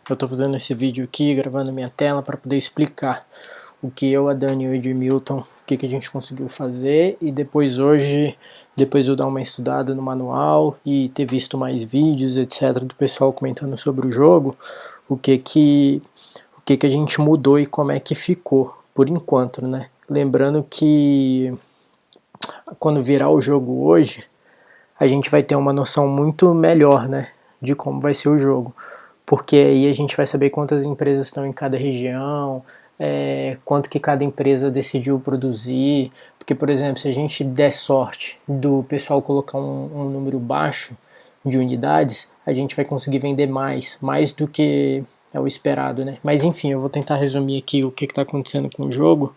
Eu estou fazendo esse vídeo aqui, gravando minha tela para poder explicar o que eu, a Dani e o Edmilton, o que a gente conseguiu fazer, e depois hoje, depois de eu dar uma estudada no manual e ter visto mais vídeos, etc, do pessoal comentando sobre o jogo, o que a gente mudou e como é que ficou, por enquanto, né? Lembrando que quando virar o jogo hoje, a gente vai ter uma noção muito melhor, né, de como vai ser o jogo, porque aí a gente vai saber quantas empresas estão em cada região, quanto que cada empresa decidiu produzir, porque, por exemplo, se a gente der sorte do pessoal colocar um número baixo de unidades, a gente vai conseguir vender mais do que é o esperado, né? Mas enfim, eu vou tentar resumir aqui o que está acontecendo com o jogo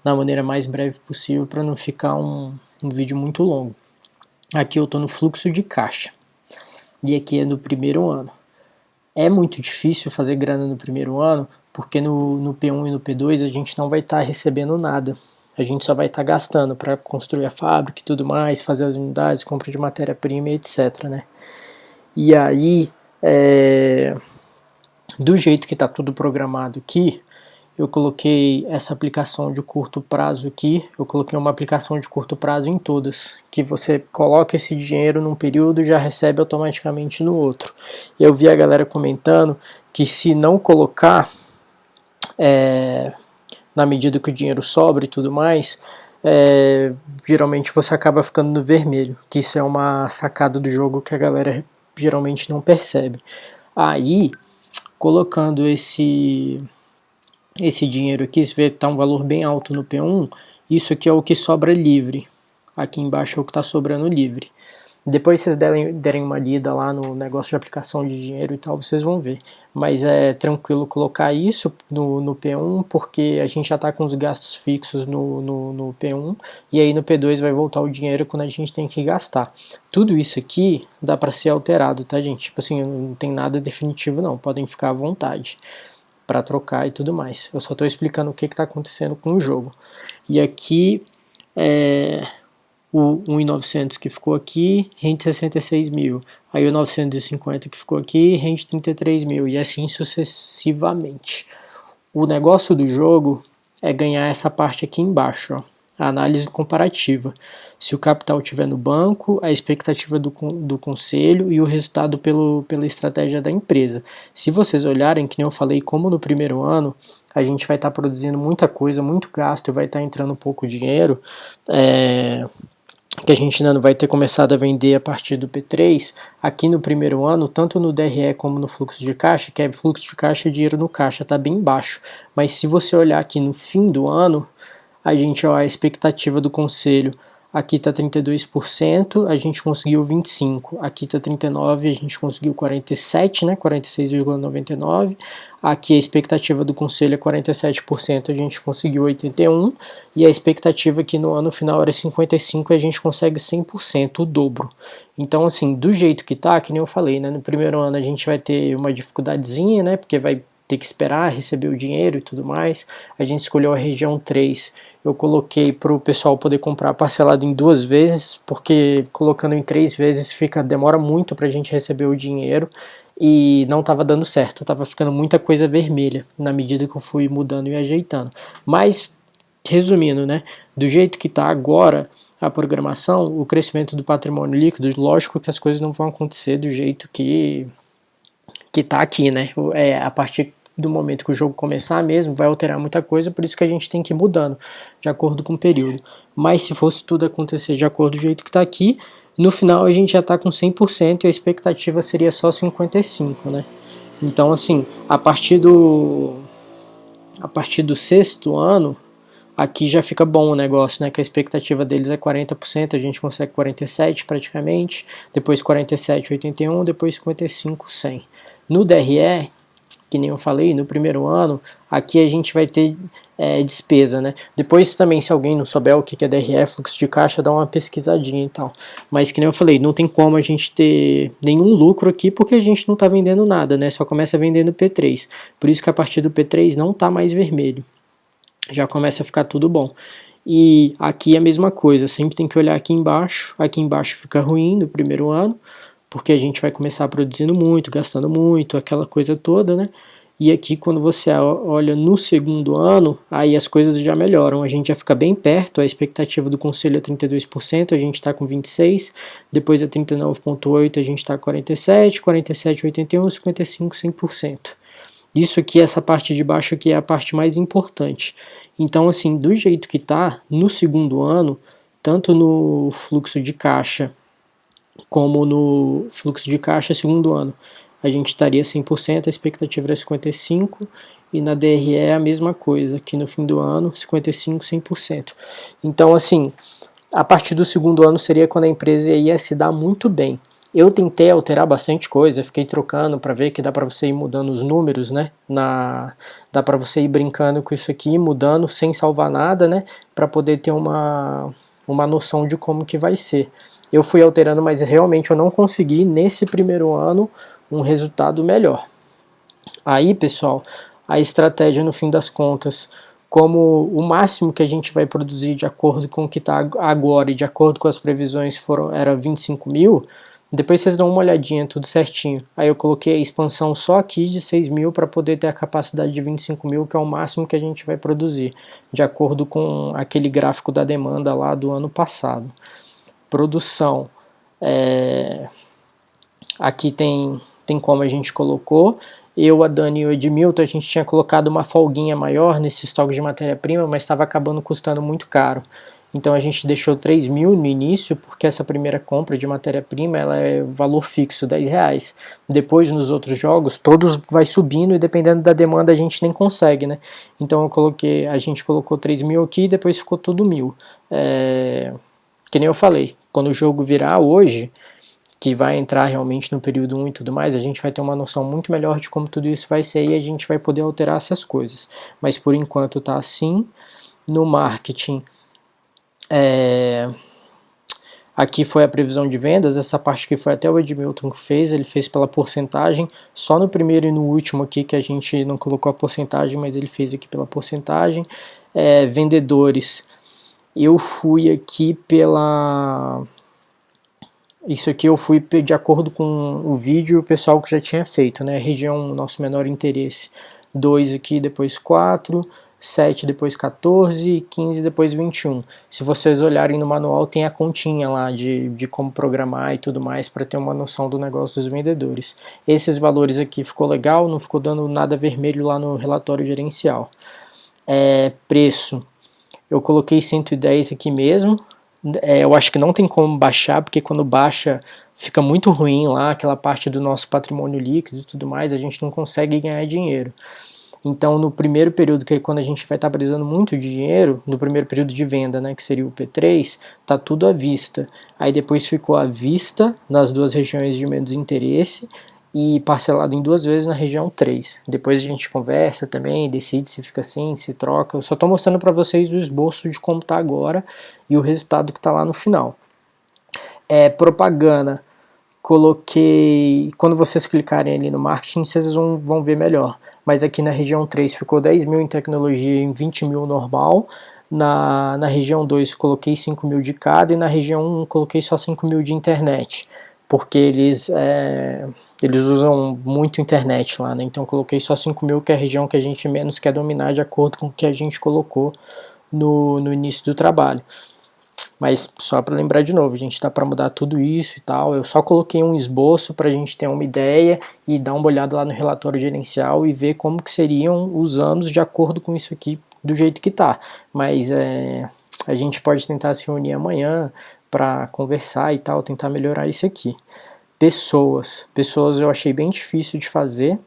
da maneira mais breve possível para não ficar um vídeo muito longo. Aqui eu estou no fluxo de caixa e aqui é no primeiro ano. É muito difícil fazer grana no primeiro ano porque no P1 e no P2 a gente não vai estar recebendo nada. A gente só vai estar gastando para construir a fábrica e tudo mais, fazer as unidades, compra de matéria-prima, etc, né? E aí, do jeito que está tudo programado aqui, eu coloquei essa aplicação de curto prazo aqui, eu coloquei uma aplicação de curto prazo em todas, que você coloca esse dinheiro num período e já recebe automaticamente no outro. Eu vi a galera comentando que se não colocar, na medida que o dinheiro sobra e tudo mais, geralmente você acaba ficando no vermelho, que isso é uma sacada do jogo que a galera geralmente não percebe. Aí, colocando esse dinheiro aqui, se vê que está um valor bem alto no P1, isso aqui é o que sobra livre. Aqui embaixo é o que está sobrando livre. Depois vocês derem uma lida lá no negócio de aplicação de dinheiro e tal, vocês vão ver. Mas é tranquilo colocar isso no P1, porque a gente já está com os gastos fixos no P1, e aí no P2 vai voltar o dinheiro quando a gente tem que gastar. Tudo isso aqui dá para ser alterado, tá, gente? Tipo assim, não tem nada definitivo não, podem ficar à vontade para trocar e tudo mais. Eu só estou explicando o que está acontecendo com o jogo. E aqui o 1.900 que ficou aqui rende 66 mil. Aí o 950 que ficou aqui rende 33 mil. E assim sucessivamente. O negócio do jogo é ganhar essa parte aqui embaixo, ó, a análise comparativa. Se o capital estiver no banco, a expectativa do conselho e o resultado pela estratégia da empresa. Se vocês olharem, que nem eu falei, como no primeiro ano, a gente vai estar produzindo muita coisa, muito gasto, vai estar entrando pouco dinheiro, que a gente ainda não vai ter começado a vender a partir do P3, aqui no primeiro ano, tanto no DRE como no fluxo de caixa, que é fluxo de caixa, dinheiro no caixa, está bem baixo. Mas se você olhar aqui no fim do ano, a gente, ó, a expectativa do conselho, aqui está 32%, a gente conseguiu 25%, aqui está 39%, a gente conseguiu 47%, né, 46,99%, aqui a expectativa do conselho é 47%, a gente conseguiu 81%, e a expectativa aqui no ano final era 55%, e a gente consegue 100%, o dobro. Então, assim, do jeito que tá, que nem eu falei, né, no primeiro ano a gente vai ter uma dificuldadezinha, né, porque vai ter que esperar receber o dinheiro e tudo mais. A gente escolheu a região 3. Eu coloquei para o pessoal poder comprar parcelado em 2 vezes, porque colocando em 3 vezes demora muito para a gente receber o dinheiro e não estava dando certo, estava ficando muita coisa vermelha na medida que eu fui mudando e ajeitando. Mas, resumindo, né, do jeito que está agora a programação, o crescimento do patrimônio líquido, lógico que as coisas não vão acontecer do jeito que tá aqui, né? A partir do momento que o jogo começar mesmo, vai alterar muita coisa, por isso que a gente tem que ir mudando, de acordo com o período. Mas se fosse tudo acontecer de acordo do jeito que está aqui, no final a gente já está com 100% e a expectativa seria só 55%, né? Então, assim, a partir do sexto ano, aqui já fica bom o negócio, né? Que a expectativa deles é 40%, a gente consegue 47% praticamente, depois 47, 81, depois 55, 100. No DRE, que nem eu falei, no primeiro ano, aqui a gente vai ter despesa, né? Depois também, se alguém não souber o que é DRE, fluxo de caixa, dá uma pesquisadinha e tal. Mas que nem eu falei, não tem como a gente ter nenhum lucro aqui, porque a gente não tá vendendo nada, né? Só começa vendendo P3. Por isso que a partir do P3 não tá mais vermelho. Já começa a ficar tudo bom. E aqui é a mesma coisa, sempre tem que olhar aqui embaixo fica ruim no primeiro ano, porque a gente vai começar produzindo muito, gastando muito, aquela coisa toda, né? E aqui, quando você olha no segundo ano, aí as coisas já melhoram. A gente já fica bem perto, a expectativa do conselho é 32%, a gente está com 26%, depois é 39,8%, a gente está com 47%, 47, 81%, 55%, 100%. Isso aqui, essa parte de baixo aqui é a parte mais importante. Então, assim, do jeito que tá, no segundo ano, tanto no fluxo de caixa como no fluxo de caixa segundo ano, a gente estaria 100%, a expectativa era 55%, e na DRE é a mesma coisa, que no fim do ano, 55%, 100%. Então, assim, a partir do segundo ano seria quando a empresa ia se dar muito bem. Eu tentei alterar bastante coisa, fiquei trocando para ver que dá para você ir mudando os números, né? Dá para você ir brincando com isso aqui, mudando sem salvar nada, né? Para poder ter uma noção de como que vai ser. Eu fui alterando, mas realmente eu não consegui nesse primeiro ano um resultado melhor. Aí, pessoal, a estratégia no fim das contas, como o máximo que a gente vai produzir de acordo com o que está agora e de acordo com as previsões era 25 mil, depois vocês dão uma olhadinha tudo certinho. Aí eu coloquei a expansão só aqui de 6 mil para poder ter a capacidade de 25 mil, que é o máximo que a gente vai produzir, de acordo com aquele gráfico da demanda lá do ano passado. Produção, aqui tem como a gente colocou. Eu, a Dani e o Edmilton, a gente tinha colocado uma folguinha maior nesse estoque de matéria-prima, mas estava acabando custando muito caro. Então a gente deixou 3 mil no início, porque essa primeira compra de matéria-prima ela é valor fixo, R$10. Depois nos outros jogos, todos vai subindo e dependendo da demanda a gente nem consegue, né? Então a gente colocou 3 mil aqui e depois ficou tudo 1.000. Que nem eu falei, quando o jogo virar hoje, que vai entrar realmente no período 1 e tudo mais, a gente vai ter uma noção muito melhor de como tudo isso vai ser e a gente vai poder alterar essas coisas. Mas por enquanto tá assim. No marketing, aqui foi a previsão de vendas, essa parte que foi até o Edmilton que fez, ele fez pela porcentagem, só no primeiro e no último aqui que a gente não colocou a porcentagem, mas ele fez aqui pela porcentagem. Vendedores, eu fui aqui pela... Isso aqui eu fui de acordo com o vídeo e o pessoal que já tinha feito, né? Região nosso menor interesse. 2 aqui, depois 4, 7 depois 14, 15 depois 21. Se vocês olharem no manual tem a continha lá de como programar e tudo mais para ter uma noção do negócio dos vendedores. Esses valores aqui ficou legal, não ficou dando nada vermelho lá no relatório gerencial. Preço, eu coloquei 110 aqui mesmo. Eu acho que não tem como baixar, porque quando baixa fica muito ruim lá, aquela parte do nosso patrimônio líquido e tudo mais, a gente não consegue ganhar dinheiro. Então, no primeiro período, que é quando a gente vai estar precisando muito de dinheiro, no primeiro período de venda, né, que seria o P3, tá tudo à vista. Aí depois ficou à vista nas duas regiões de menos interesse e parcelado em 2 vezes na região 3. Depois a gente conversa também, decide se fica assim, se troca. Eu só estou mostrando para vocês o esboço de como está agora e o resultado que está lá no final. Propaganda, coloquei, quando vocês clicarem ali no marketing, vocês vão ver melhor. Mas aqui na região 3 ficou 10 mil em tecnologia e 20 mil normal. Na região 2 coloquei 5 mil de cada e na região 1 coloquei só 5 mil de internet. Porque eles usam muito internet lá, né? Então coloquei só 5 mil, que é a região que a gente menos quer dominar, de acordo com o que a gente colocou no início do trabalho. Mas só para lembrar de novo, a gente dá para mudar tudo isso e tal. Eu só coloquei um esboço para a gente ter uma ideia e dar uma olhada lá no relatório gerencial e ver como que seriam os anos de acordo com isso aqui, do jeito que tá. Mas a gente pode tentar se reunir amanhã para conversar e tal, tentar melhorar isso aqui. Pessoas eu achei bem difícil de fazer.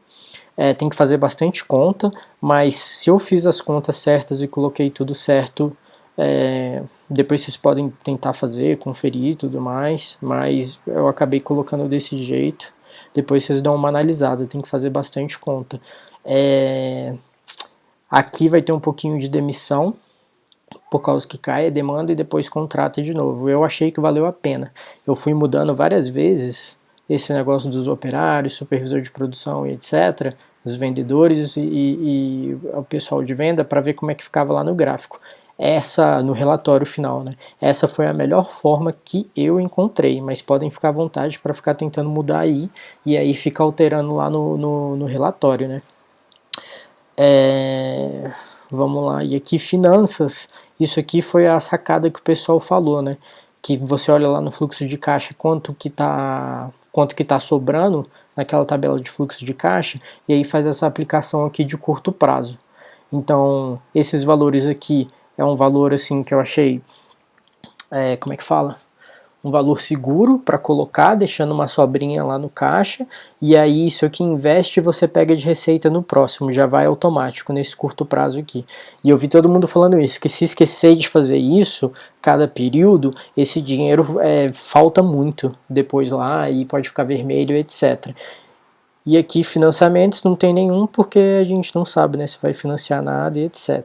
Tem que fazer bastante conta, mas se eu fiz as contas certas e coloquei tudo certo, depois vocês podem tentar fazer, conferir e tudo mais, mas eu acabei colocando desse jeito. Depois vocês dão uma analisada, tem que fazer bastante conta. Aqui vai ter um pouquinho de demissão, por causa que cai a demanda e depois contrata de novo. Eu achei que valeu a pena. Eu fui mudando várias vezes esse negócio dos operários, supervisor de produção e etc., os vendedores e o pessoal de venda, para ver como é que ficava lá no gráfico. no relatório final, né? Essa foi a melhor forma que eu encontrei, mas podem ficar à vontade para ficar tentando mudar aí, e aí fica alterando lá no relatório, né? Vamos lá, e aqui finanças, isso aqui foi a sacada que o pessoal falou, né? Que você olha lá no fluxo de caixa quanto que tá sobrando naquela tabela de fluxo de caixa, e aí faz essa aplicação aqui de curto prazo. Então, esses valores aqui é um valor assim que eu achei, como é que fala? Um valor seguro para colocar, deixando uma sobrinha lá no caixa, e aí isso aqui investe e você pega de receita no próximo, já vai automático nesse curto prazo aqui. E eu vi todo mundo falando isso, que se esquecer de fazer isso, cada período, esse dinheiro falta muito depois lá e pode ficar vermelho, etc. E aqui financiamentos não tem nenhum porque a gente não sabe, né, se vai financiar nada e etc.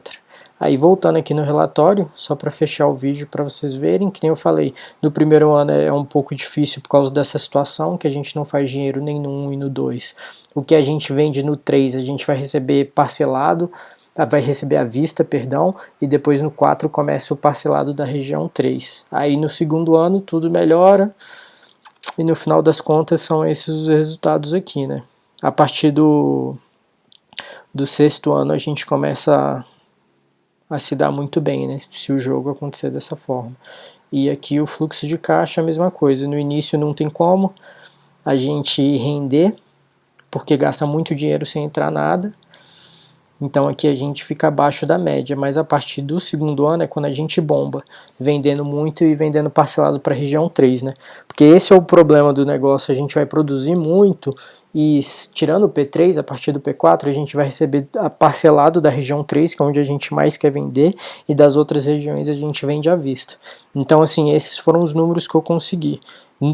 Aí voltando aqui no relatório, só para fechar o vídeo para vocês verem, que nem eu falei, no primeiro ano é um pouco difícil por causa dessa situação, que a gente não faz dinheiro nem no 1 e no 2. O que a gente vende no 3 a gente vai receber parcelado, vai receber à vista, perdão, e depois no 4 começa o parcelado da região 3. Aí no segundo ano tudo melhora, e no final das contas são esses os resultados aqui, né? A partir do sexto ano a gente começa a se dar muito bem, né? Se o jogo acontecer dessa forma. E aqui o fluxo de caixa é a mesma coisa. No início não tem como a gente render, porque gasta muito dinheiro sem entrar nada. Então aqui a gente fica abaixo da média, mas a partir do segundo ano é quando a gente bomba, vendendo muito e vendendo parcelado para a região 3, né? Porque esse é o problema do negócio, a gente vai produzir muito e tirando o P3, a partir do P4 a gente vai receber parcelado da região 3, que é onde a gente mais quer vender, e das outras regiões a gente vende à vista. Então assim, esses foram os números que eu consegui.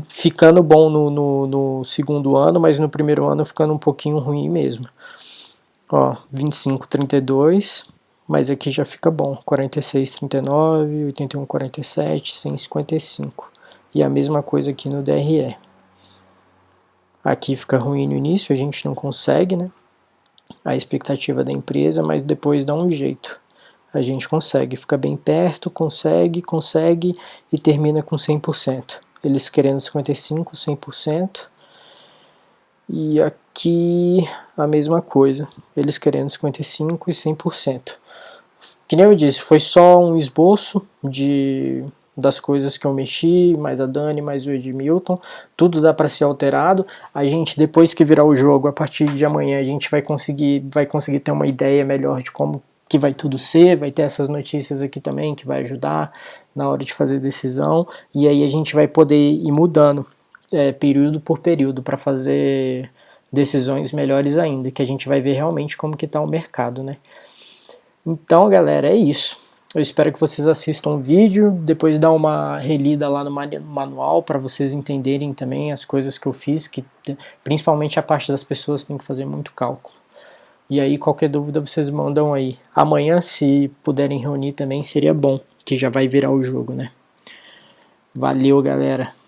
Ficando bom no segundo ano, mas no primeiro ano ficando um pouquinho ruim mesmo. Ó, 25,32, mas aqui já fica bom, 46,39, 81,47, 155. E a mesma coisa aqui no DRE. Aqui fica ruim no início, a gente não consegue, né? A expectativa da empresa, mas depois dá um jeito. A gente consegue, fica bem perto, consegue e termina com 100%. Eles querendo 55%, 100%. E aqui a mesma coisa, eles querendo 55% e 100%. Que nem eu disse, foi só um esboço das coisas que eu mexi, mais a Dani, mais o Edmilton, tudo dá para ser alterado. A gente, depois que virar o jogo, a partir de amanhã, a gente vai conseguir ter uma ideia melhor de como que vai tudo ser, vai ter essas notícias aqui também que vai ajudar na hora de fazer decisão, e aí a gente vai poder ir mudando período por período para fazer decisões melhores ainda, que a gente vai ver realmente como que está o mercado, né? Então, galera, é isso. Eu espero que vocês assistam o vídeo, depois dá uma relida lá no manual para vocês entenderem também as coisas que eu fiz, que principalmente a parte das pessoas tem que fazer muito cálculo. E aí, qualquer dúvida vocês mandam aí. Amanhã, se puderem reunir também, seria bom, que já vai virar o jogo, né? Valeu, galera!